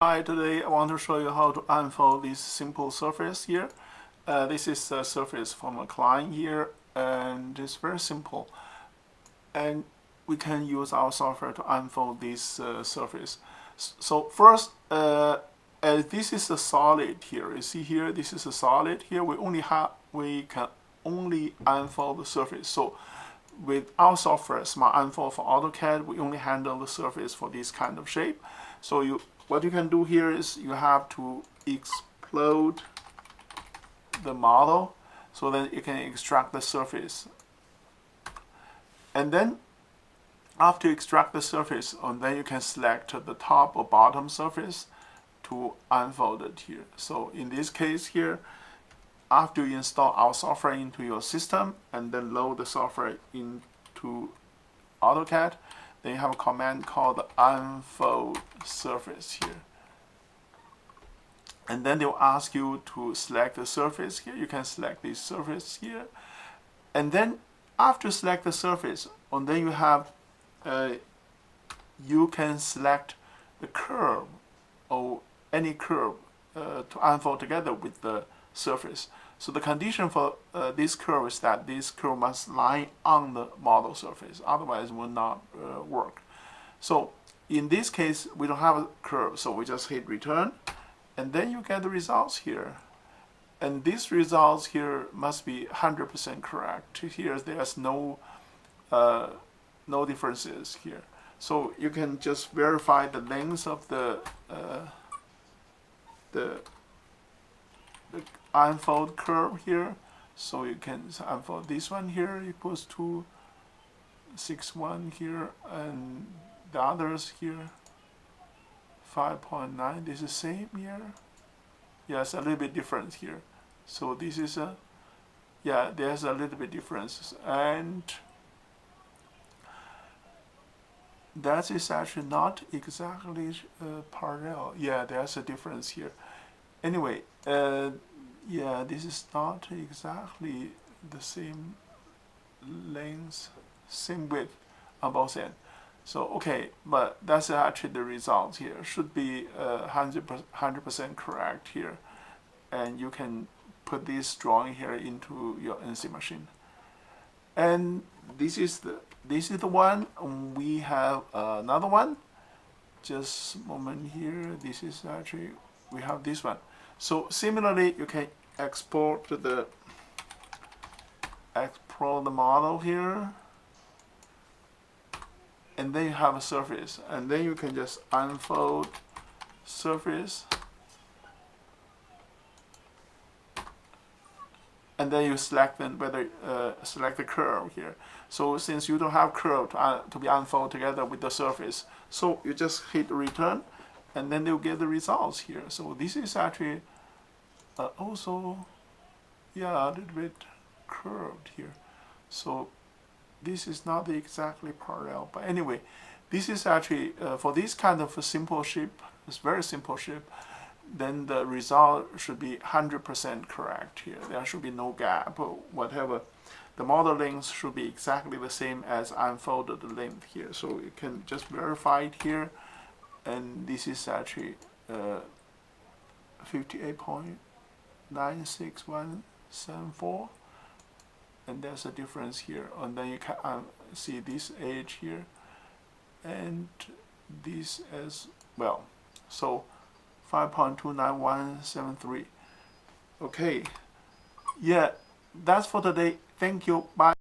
Hi, today I want to show you how to unfold this simple surface here. This is a surface from a client here, and it's very simple. And we can use our software to unfold this surface. So first, as this is a solid here. You see here, this is a solid here. We can only unfold the surface. So with our software, Smart Unfold for AutoCAD, we only handle the surface for this kind of shape. So what you can do here is you have to explode the model so that you can extract the surface. And then after you extract the surface, then you can select the top or bottom surface to unfold it here. So in this case here, after you install our software into your system and then load the software into AutoCAD, then you have a command called unfold surface here. And then they'll ask you to select the surface here. You can select this surface here. And then after select the surface, and then you have you can select the curve or any curve to unfold together with the surface. So the condition for this curve is that this curve must lie on the model surface, otherwise it will not work. So in this case, we don't have a curve, so we just hit return, and then you get the results here. And these results here must be 100% correct. Here there's no differences here. So you can just verify the length of the unfold curve here. So you can unfold this one here equals to 6.1 here, and the others here 5.9. This is same here. Yes, a little bit different here. So this is there's a little bit difference, and that is actually not exactly parallel. Yeah, there's a difference here. Anyway, this is not exactly the same length, same width on both ends. So okay, but that's actually the result here. Should be 100% correct here, and you can put this drawing here into your NC machine. And this is the one. We have another one. Just a moment here. This is actually, we have this one. So similarly, you can export the model here, and then you have a surface, and then you can just unfold surface, and then you select select the curve here. So since you don't have curve to be unfolded together with the surface, so you just hit return, and then you'll get the results here. So this is actually also a little bit curved here. So this is not exactly parallel, but anyway, this is actually for this kind of a simple shape, this very simple shape, then the result should be 100% correct here. There should be no gap or whatever. The model length should be exactly the same as unfolded length here. So you can just verify it here, and this is actually 58.96174, and there's a difference here. And then you can see this edge here, and this as well. So 5.29173. Okay, yeah, that's for today. Thank you. Bye.